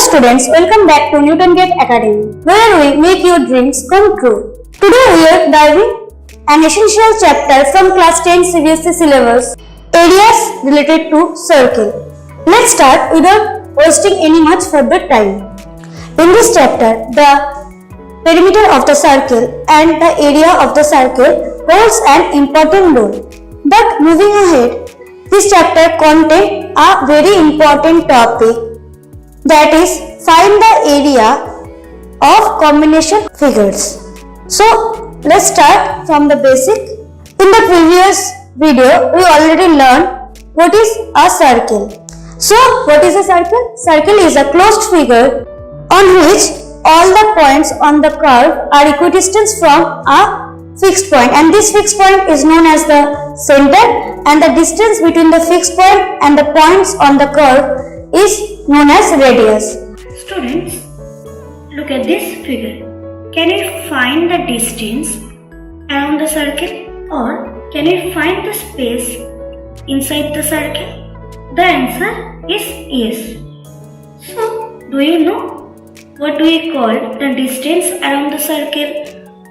students, welcome back to Newton Gate Academy, where we make your dreams come true. Today we are diving an essential chapter from class 10 CBSE syllabus, areas related to circle. Let's start without wasting any much further time. In this chapter, the perimeter of the circle and the area of the circle holds an important role. But moving ahead, this chapter contains a very important topic, that is, find the area of combination figures. So, let's start from the basic. In the previous video, we already learned what is a circle. So, what is a circle? Circle is a closed figure on which all the points on the curve are equidistant from a fixed point, and this fixed point is known as the center, and the distance between the fixed point and the points on the curve is known as radius. Students, look at this figure. Can you find the distance around the circle, or can you find the space inside the circle? The answer is yes. So, do you know what do we call the distance around the circle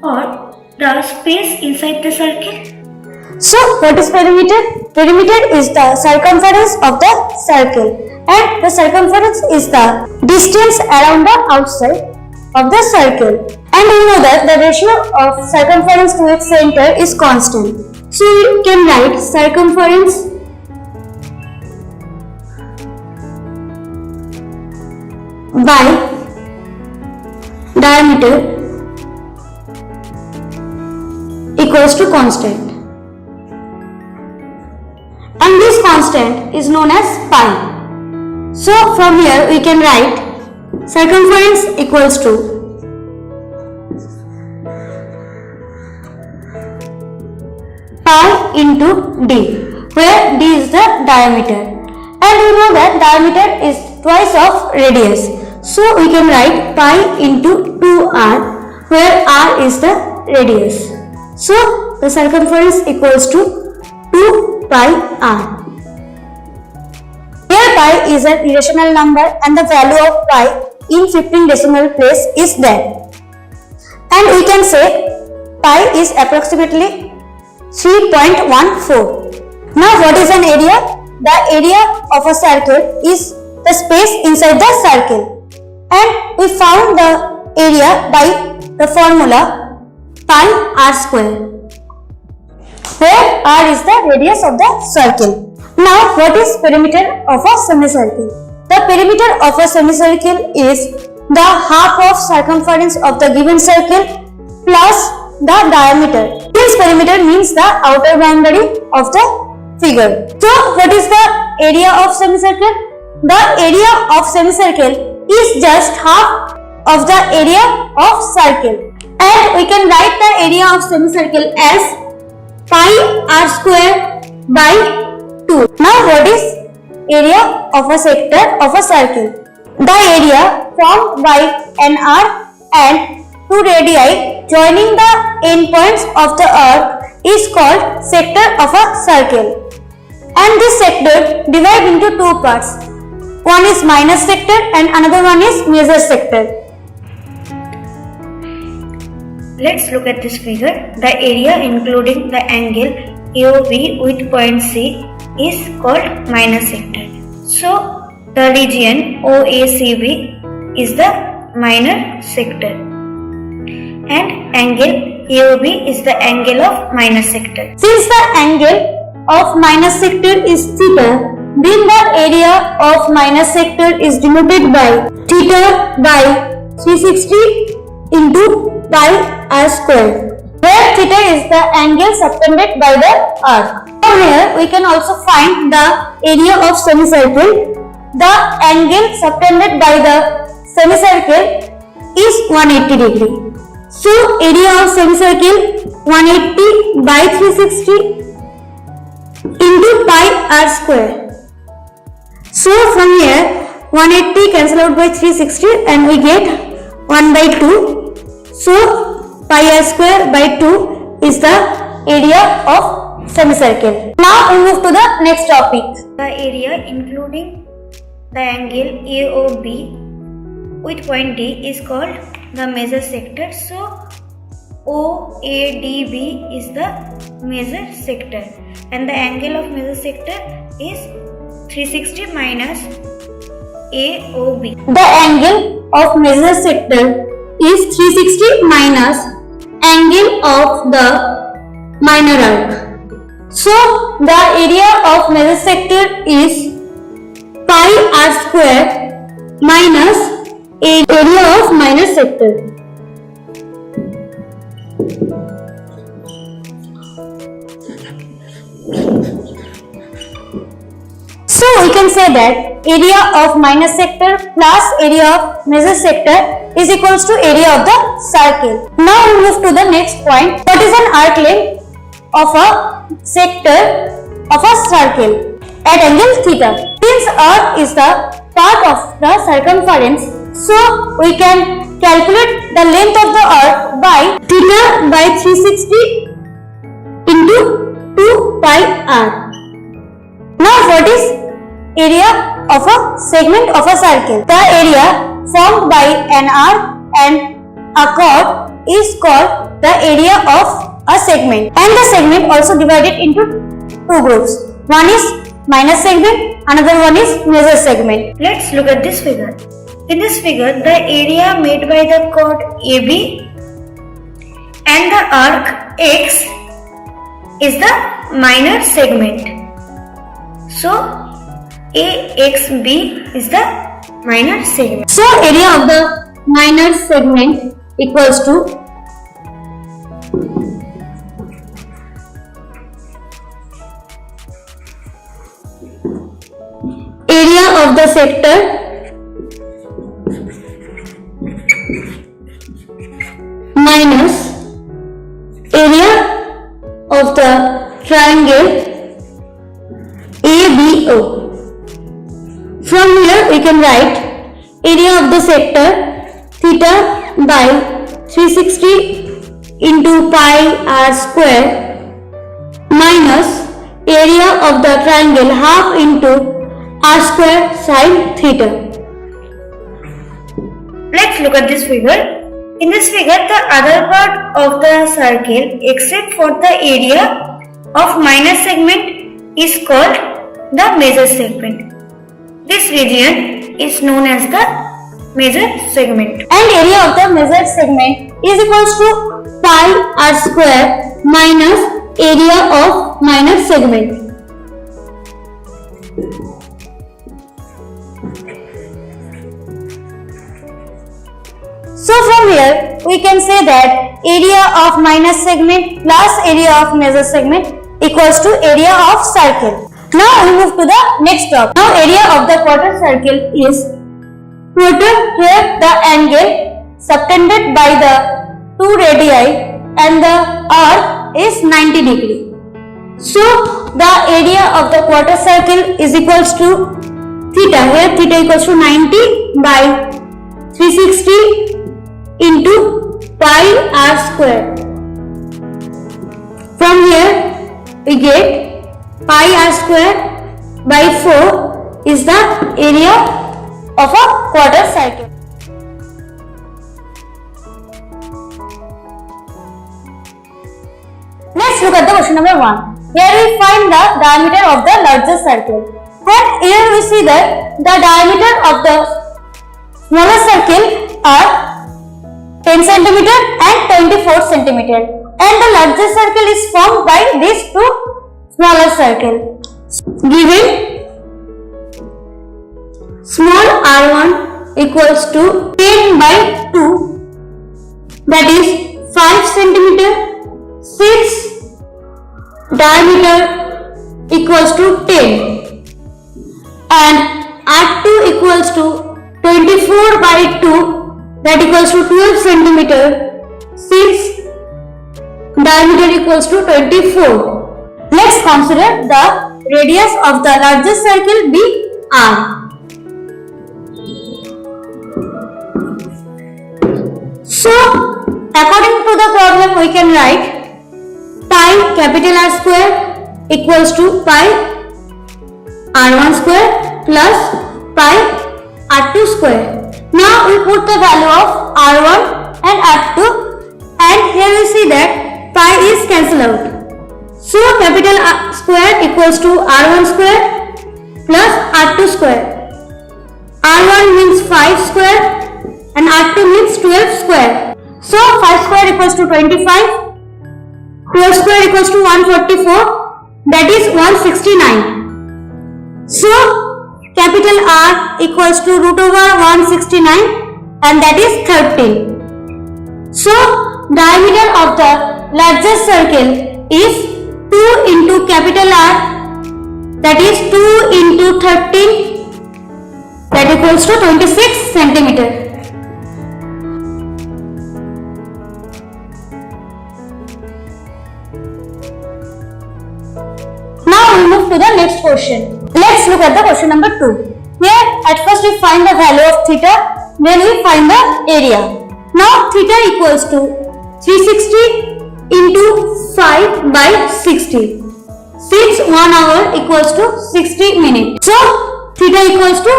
or the space inside the circle? So, what is perimeter? Perimeter is the circumference of the circle, and the circumference is the distance around the outside of the circle. And we know that the ratio of circumference to its center is constant. So, you can write circumference by diameter equals to constant, and this constant is known as pi. So from here we can write circumference equals to pi into d, where d is the diameter, and we know that diameter is twice of radius. So we can write pi into 2r, where r is the radius. So the circumference equals to 2 pi r. Here pi is an irrational number and the value of pi in 15 decimal place is there. And we can say pi is approximately 3.14. Now what is an area? The area of a circle is the space inside the circle. And we found the area by the formula pi r square, where r is the radius of the circle. Now, what is perimeter of a semicircle? The perimeter of a semicircle is the half of circumference of the given circle plus the diameter. This perimeter means the outer boundary of the figure. So, what is the area of semicircle? The area of semicircle is just half of the area of circle, and we can write the area of semicircle as pi r square by 2. Now what is area of a sector of a circle? The area formed by an arc and two radii joining the endpoints of the arc is called sector of a circle, and this sector divides into two parts. One is minor sector and another one is major sector. Let's look at this figure. The area including the angle AOB with point C is called minor sector. So, the region OACB is the minor sector, and angle AOB is the angle of minor sector. Since the angle of minor sector is theta, then the area of minor sector is denoted by theta by 360 into pi r square, where theta is the angle subtended by the arc. From here we can also find the area of semicircle. The angle subtended by the semicircle is 180 degree. So area of semicircle 180 by 360 into pi r square. So from here 180 cancel out by 360 and we get 1 by 2. So pi r square by 2 is the area of semicircle. Now we move to the next topic. The area including the angle AOB with point D is called the major sector. So OADB is the major sector, and the angle of major sector is 360 minus AOB. The angle of major sector is 360 minus angle of the minor arc. So the area of major sector is pi r square minus area of minor sector. So we can say that area of minor sector plus area of major sector is equals to area of the circle. Now we move to the next point. What is an arc length of a sector of a circle at angle theta? Since arc is the part of the circumference, so we can calculate the length of the arc by theta by 360 into 2 pi r. Now what is area of a segment of a circle? The area formed by an arc and a chord is called the area of a segment, and the segment also divided into two groups. One is minor segment, another one is major segment. Let's look at this figure. In this figure, the area made by the chord AB and the arc X is the minor segment. So AXB is the minor segment. So area of the minor segment equals to area of the sector minus area of the triangle ABO. From here we can write area of the sector theta by 360 into pi r square minus area of the triangle half into r square sine theta. Let's look at this figure. In this figure, the other part of the circle except for the area of minor segment is called the major segment. This region is known as the major segment. And area of the major segment is equals to pi r square minus area of minor segment. So from here we can say that area of minor segment plus area of major segment equals to area of circle. Now we move to the next topic. Now area of the quarter circle is quarter. Here the angle subtended by the two radii and the arc is 90 degree. So the area of the quarter circle is equals to theta. Here theta equals to 90 by 360 into pi r square. From here we get pi r square by 4 is the area of a quarter circle. Let's look at the question number 1. Here we find the diameter of the largest circle, and here we see that the diameter of the smaller circle are 10 cm and 24 cm, and the largest circle is formed by these two smaller circle. Given small r1 equals to 10 by 2, that is 5 cm, since diameter equals to 10, and r2 equals to 24 by 2, that equals to 12 cm, since diameter equals to 24. Let's consider the radius of the largest circle be r. So according to the problem we can write pi capital R square equals to pi r1 square plus pi r2 square. Now we put the value of R1 and R2, and here we see that pi is cancelled out. So capital R square equals to R1 square plus R2 square. R1 means 5 square and R2 means 12 square. So 5 square equals to 25, 12 square equals to 144, that is 169. So capital R equals to root over 169 and that is 13. So diameter of the largest circle is 2 into capital R, that is 2 into 13, that equals to 26 centimeter. Now we move to the next question. Let's look at the question number 2. Here at first we find the value of theta, then we find the area. Now theta equals to 360 into 5 by 60. Since 1 hour equals to 60 minutes. So theta equals to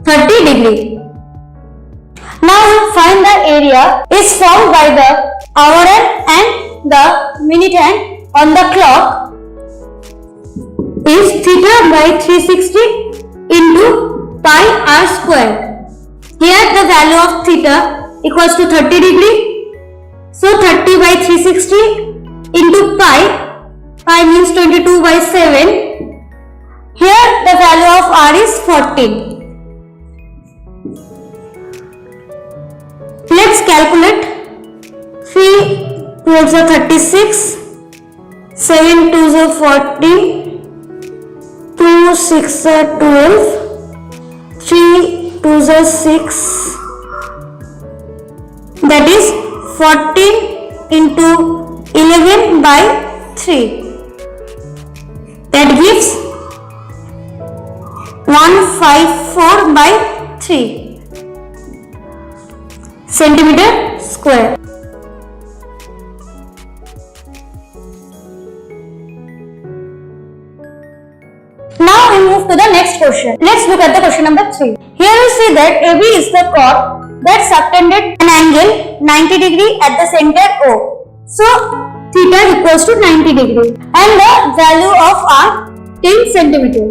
30 degree. Now we find the area is formed by the hour hand and the minute hand on the clock is theta by 360 into pi r square. Here the value of theta equals to 30 degree. So 30 by 360 into pi means 22 by 7. Here the value of r is 14. Let's calculate. 3 12s are 36, 7 2s are 40, 2 6 are 12, 3 2s are 6, that is 14 into 11 by 3, that gives 154 by 3 centimeter square. Now we move to the next question. Let's look at the question number 3. Here we see that AB is the chord that subtended an angle 90 degree at the center O. So theta equals to 90 degree and the value of R 10 centimeter.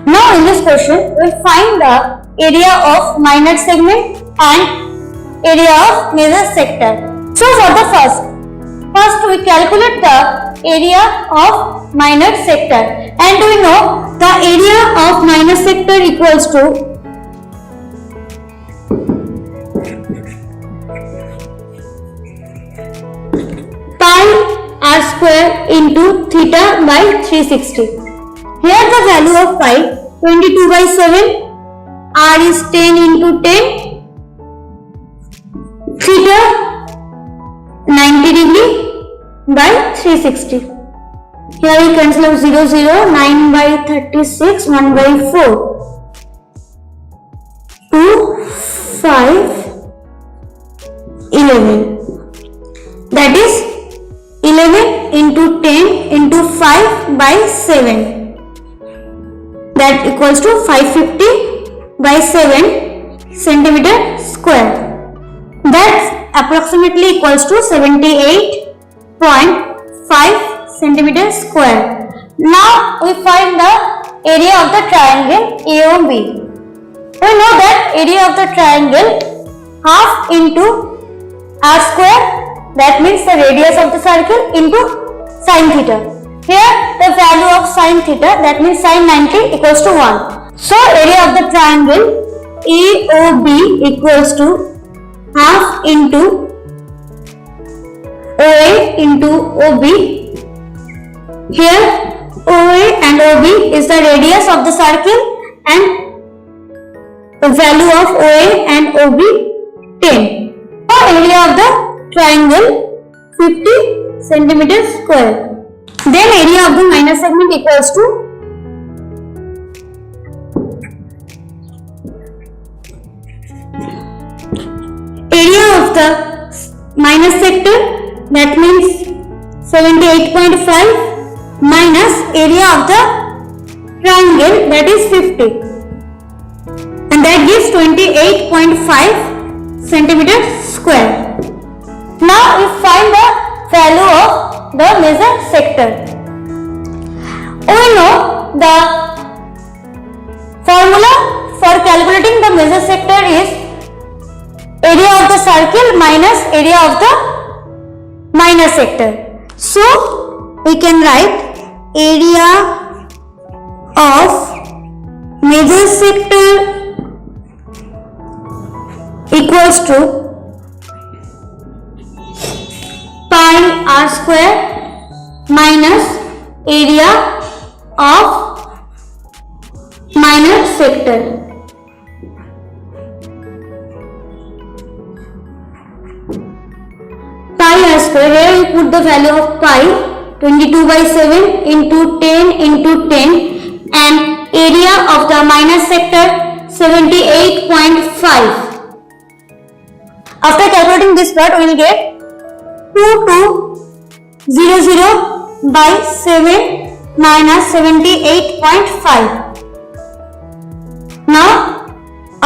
Now in this question we will find the area of minor segment and area of major sector. So for the first we calculate the area of minor sector, and we know the area of minor sector equals to pi r square into theta by 360. Here the value of pi 22 by 7, r is 10 into 10, theta 90 degree by 360. Here we cancel out 0 0, 9 by 36, 1 by 4, 2 5 11, that is 11 into 10 into 5 by 7, that equals to 550 by 7 centimeter square. That's approximately equals to 78.5 centimeter square. Now we find the area of the triangle AOB. We know that area of the triangle half into r square, that means the radius of the circle, into sin theta. Here the value of sin theta, that means sin 90, equals to 1. So area of the triangle AOB equals to half into OA into OB. Here OA and OB is the radius of the circle and the value of OA and OB 10. So area of the triangle 50 centimeter square. Then area of the minor segment equals to area of the minor sector, that means 78.5 minus area of the triangle, that is 50. that gives 28.5 centimeter square. Now we find the value of the major sector. We know the formula for calculating the major sector is area of the circle minus area of the minor sector. So we can write area of major sector equals to pi r square minus area of minor sector. Pi r square, here we put the value of pi 22/7 into 10 into 10 and area of the minor sector 78.5. After calculating this part, we will get 2200/7 minus 78.5. Now,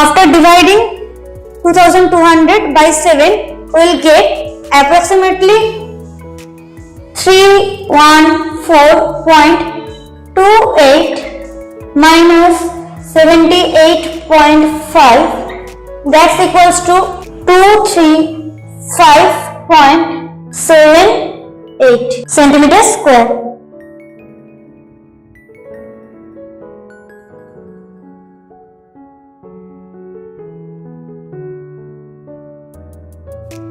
after dividing 2200/7, we will get approximately 314.28 minus 78.5, that's equals to 235.78 centimeter square.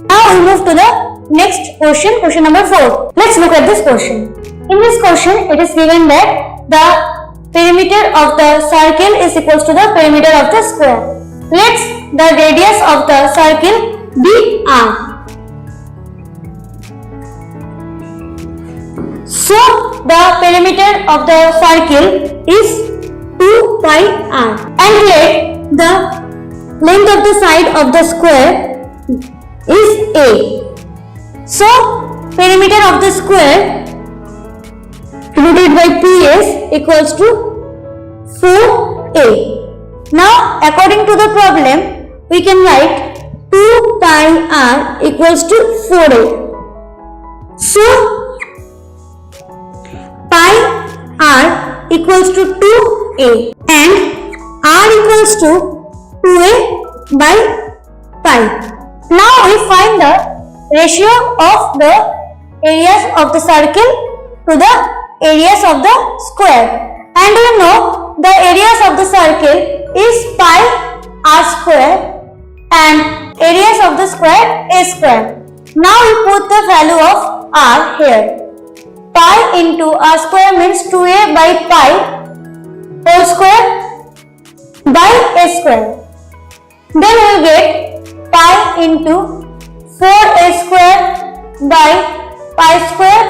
Now we move to the next question, question number 4. Let's look at this question. In this question, it is given that the perimeter of the circle is equals to the perimeter of the square. Let the radius of the circle be r. So the perimeter of the circle is 2 pi r, and let the length of the side of the square is a. So perimeter of the square divided by PS equals to 4a. Now according to the problem, we can write 2 pi r equals to 4a. So pi r equals to 2a and r equals to 2a by pi. Now we find the ratio of the areas of the circle to the areas of the square, and we know the areas of the circle is pi r square and areas of the square a square. Now we put the value of r here. Pi into r square means 2a by pi whole square by a square. Then we will get pi into 4a square by pi square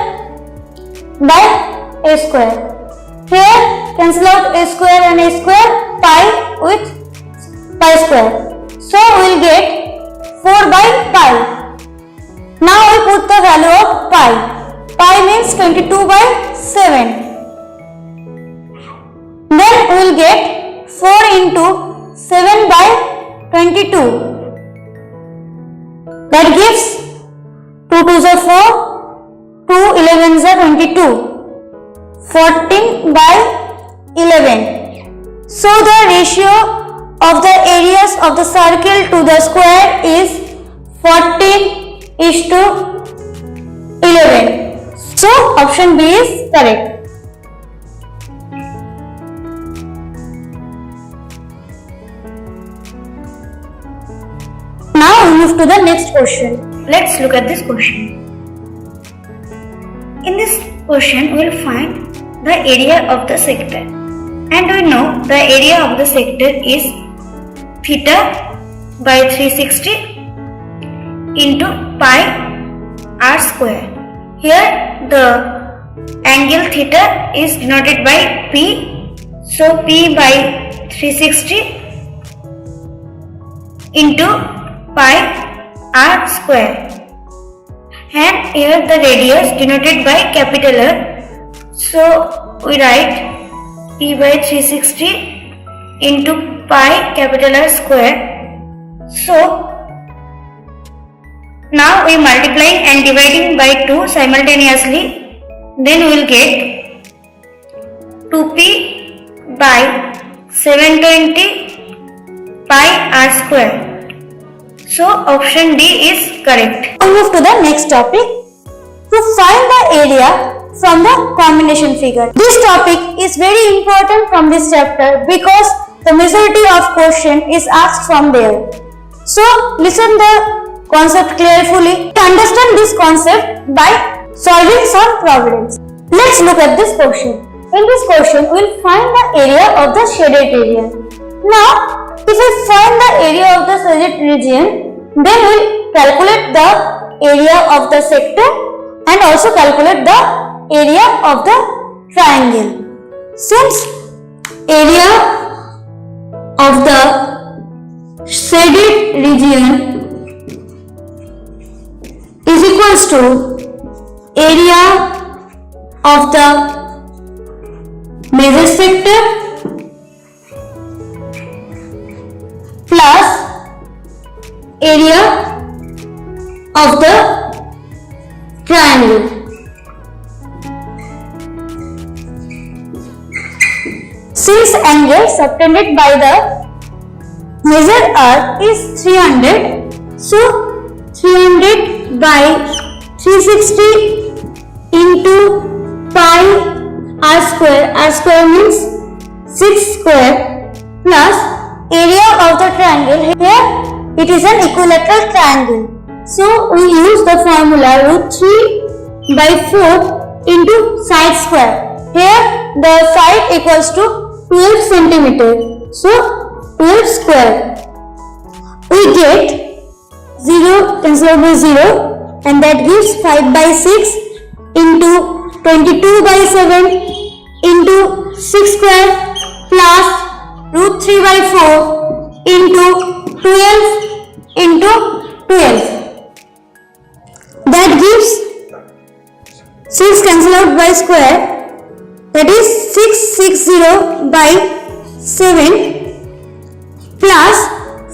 by a square. Here cancel out a square and a square, pi with pi square. So we will get 4 by pi. Now we put the value of pi. Pi means 22/7. Then we will get 4 into 7/22. That gives 2 2s are 4, 2 11s are 22, 14/11. So the ratio of the areas of the circle to the square is 14:11. So option B is correct. Now we move to the next question. Let's look at this question. In this question, we will find the area of the sector, and we know the area of the sector is theta by 360 into pi r square. Here the angle theta is denoted by P, so P by 360 into pi r square, and here the radius denoted by capital R, so we write P by 360 into pi capital R square. So now we multiplying and dividing by 2 simultaneously, then we will get 2p by 720 pi R square. So option D is correct. We move to the next topic. To find the area from the combination figure. This topic is very important from this chapter because the majority of question is asked from there. So listen the concept carefully to understand this concept by solving some problems. Let's look at this question. In this question, we will find the area of the shaded region. Now, if we find the area of the shaded region, then we will calculate the area of the sector and also calculate the area of the triangle. Since area of the shaded region is equals to area of the major sector plus area of the triangle. Since angle subtended by the major arc is 300, so 300 by 360 into pi r square means 6 square plus area of the triangle. Here it is an equilateral triangle. So we use the formula root 3 by 4 into side square. Here the side equals to 12 centimeter. So 12 square. We get 0 cancelled by 0 and that gives 5 by 6 into 22 by 7 into 6 square plus root 3 by 4 into 12 into 12. That gives 6 cancel out by square, that is 660 by 7 plus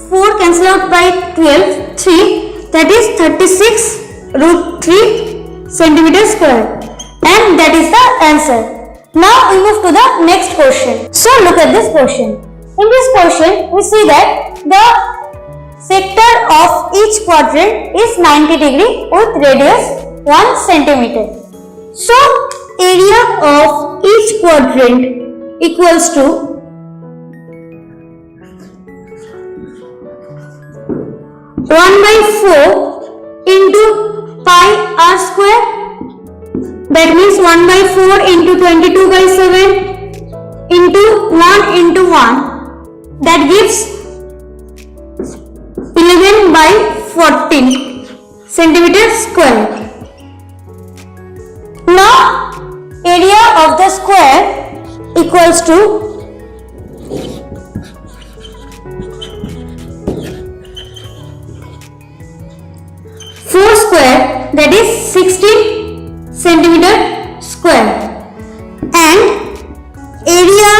4 cancel out by 12, 3, that is 36 root 3 centimeter square, and that is the answer. Now we move to the next question. So look at this question. In this question we see that the sector of each quadrant is 90 degree with radius 1 centimeter. So area of each quadrant equals to 1 by 4 into pi r square, that means 1 by 4 into 22 by 7 into 1 into 1, that gives 11 by 14 centimeter square. Now area of the square equals to 4 square, that is 16 centimeter square, and area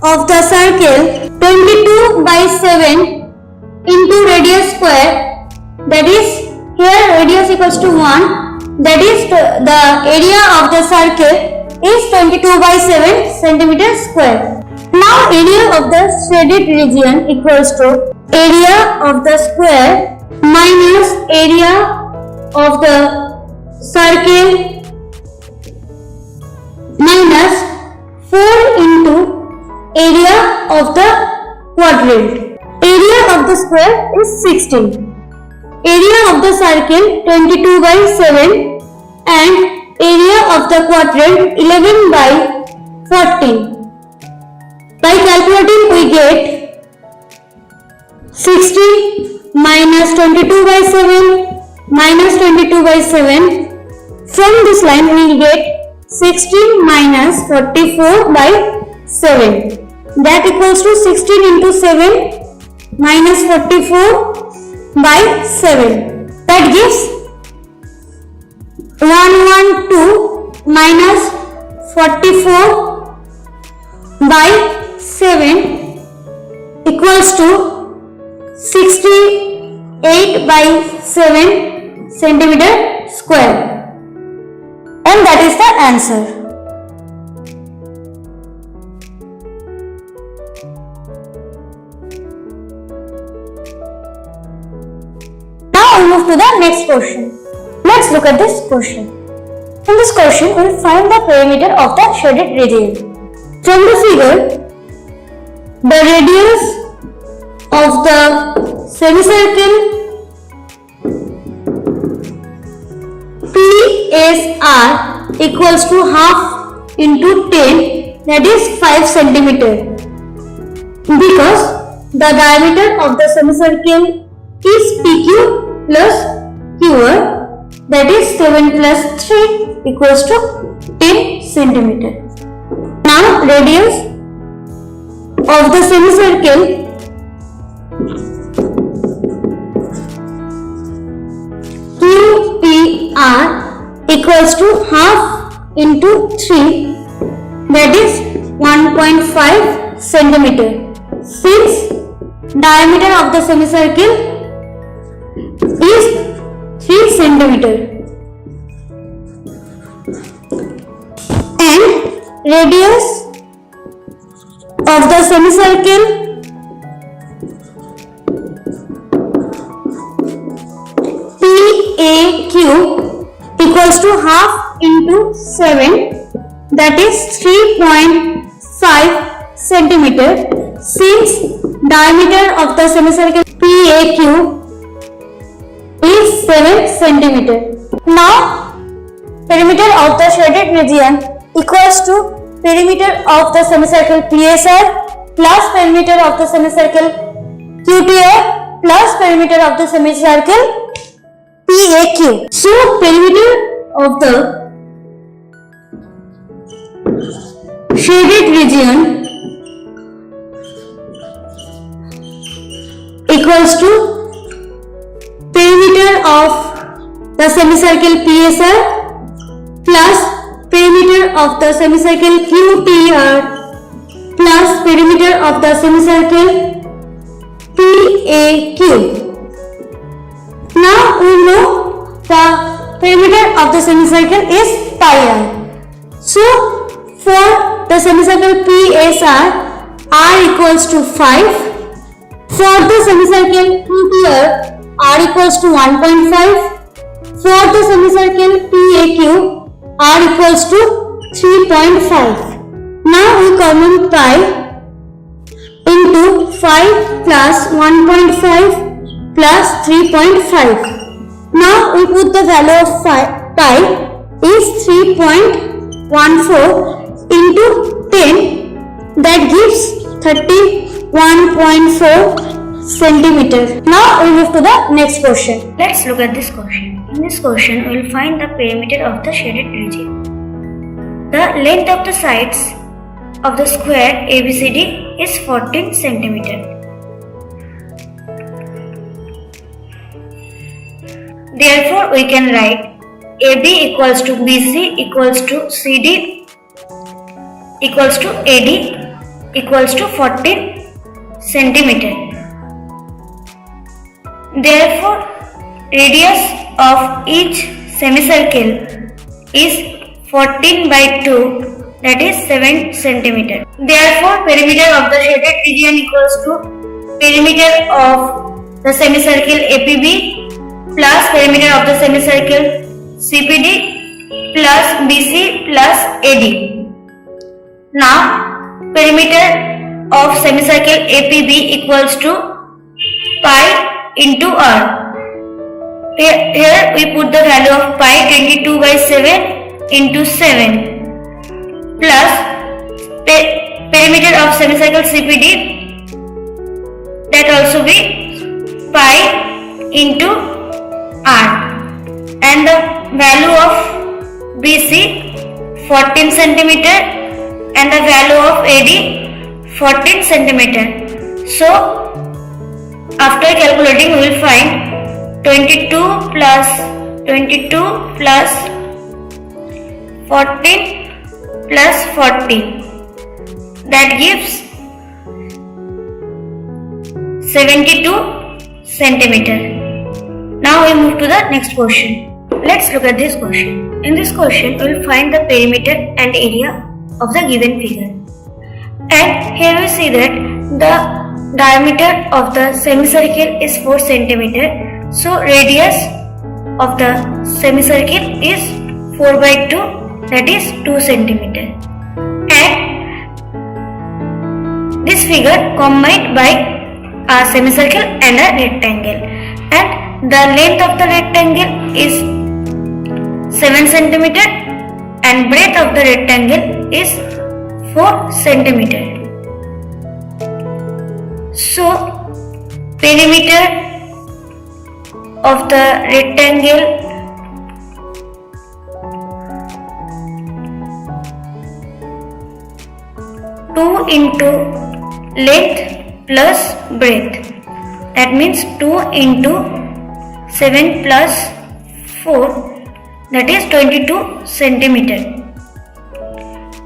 of the circle 22 by 7 into radius square, that is here radius equals to 1, that is the area of the circle is 22 by 7 centimeter square. Now area of the shaded region equals to area of the square minus area of the circle minus 4 into area of the quadrant. Area of the square is 16. Area of the circle 22 by 7 and area of the quadrant 11 by 14. By calculating we get 16 minus 22 by 7 minus 22 by 7. From this line we will get 16 minus 44 by 7. That equals to 16 into 7 minus 44 by 7. That gives 112 minus 44 by 7, equals to 68 by 7 centimeter square, and that is the answer. Now we move to the next question. Let's look at this question. In this question, we will find the perimeter of the shaded region. From the figure, the radius of the semicircle PSR equals to half into 10, that is 5 centimeter, because the diameter of the semicircle is PQ plus QR, that is 7 plus 3 equals to 10 centimeter. Now radius of the semicircle QPR equals to half into 3, that is 1.5 centimeter. Since diameter of the semicircle is 3 centimeter and radius of the semicircle PAQ equals to half into 7, that is 3.5 centimeter. Since diameter of the semicircle PAQ is 7 centimeter. Now perimeter of the shaded region equals to perimeter of the semicircle PSR plus perimeter of the semicircle QTR plus perimeter of the semicircle PAQ. So perimeter of the shaded region equals to perimeter of the semicircle PSR plus perimeter of the semicircle QTR plus perimeter of the semicircle PAQ. Now we know the perimeter of the semicircle is pi r. So for the semicircle PSR, r equals to 5. For the semicircle QTR, r equals to 1.5. For the semicircle PAQ, r equals to 3.5. Now we common pi into 5 plus 1.5 plus 3.5. Now we put the value of pi is 3.14 into 10, that gives 31.4 centimeter. Now we move to the next question. Let's look at this question. In this question, we will find the perimeter of the shaded region. The length of the sides of the square ABCD is 14 centimeter. Therefore, we can write AB equals to BC equals to CD equals to AD equals to 14 centimeter. Therefore, radius of each semicircle is 14 by 2, that is 7 centimeter. Therefore, perimeter of the shaded region equals to perimeter of the semicircle APB plus perimeter of the semicircle CPD plus BC plus AD. Now, perimeter of semicircle APB equals to pi into r. Here we put the value of pi 22 by 7 into 7 plus perimeter of semicircle CPD, that also be pi into r, and the value of BC 14 centimeter and the value of AD 14 centimeter. So after calculating we will find 22 plus 14 plus 14, that gives 72 centimeter. Now we move to the next question. Let's look at this question. In this question, we will find the perimeter and area of the given figure. And here we see that the diameter of the semicircle is 4 centimeter. So radius of the semicircle is 4 by 2, that is 2 centimeter. And this figure combined by a semicircle and a rectangle. And the length of the rectangle is 7 centimeter and breadth of the rectangle is 4 centimeter. So perimeter of the rectangle into length plus breadth, that means 2 into 7 plus 4, that is 22 centimeter.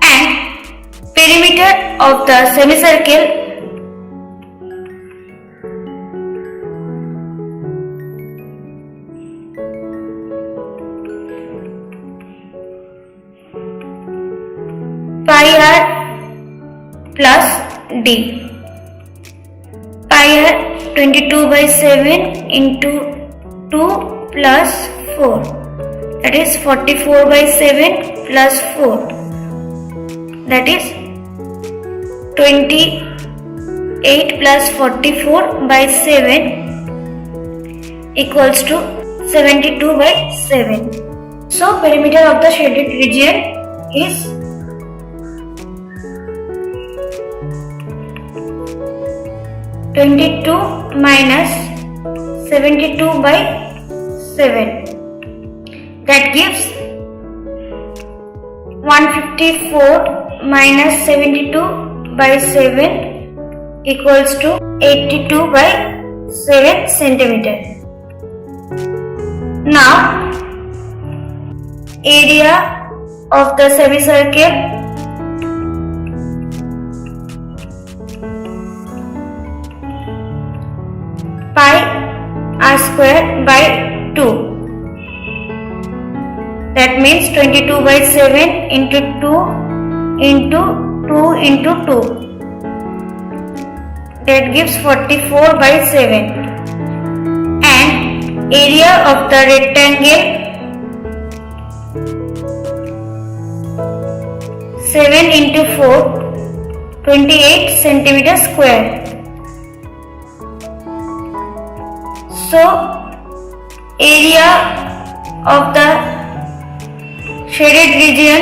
And perimeter of the semicircle pi r plus d. Pi r 22 by 7 into 2 plus 4, that is 44 by 7 plus 4, that is 28 plus 44 by 7 equals to 72 by 7. So perimeter of the shaded region is 22 minus 72 by 7, that gives 154 minus 72 by 7 equals to 82 by 7 centimeter. Now area of the semicircle pi r square by 2, that means 22 by 7 into 2 into 2 into 2, that gives 44 by 7. And area of the rectangle 7 into 4, 28 centimeter square. So area of the shaded region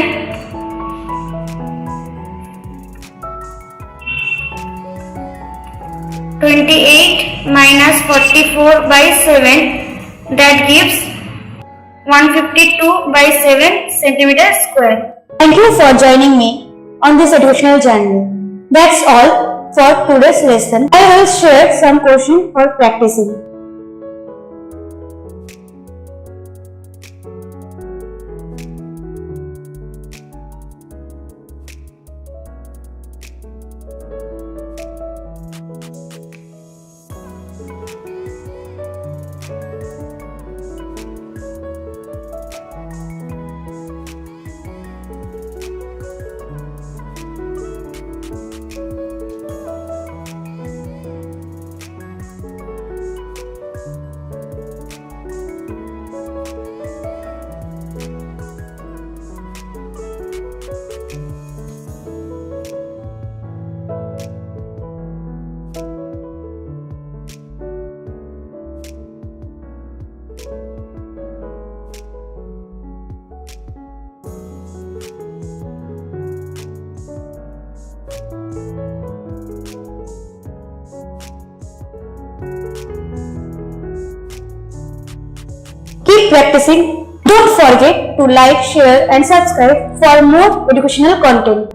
minus 44 by 7, that gives 152 by 7 centimeter square. Thank you for joining me on this educational journey. That's all for today's lesson. I will share some questions for practicing. Keep practicing. Don't forget to like, share and subscribe for more educational content.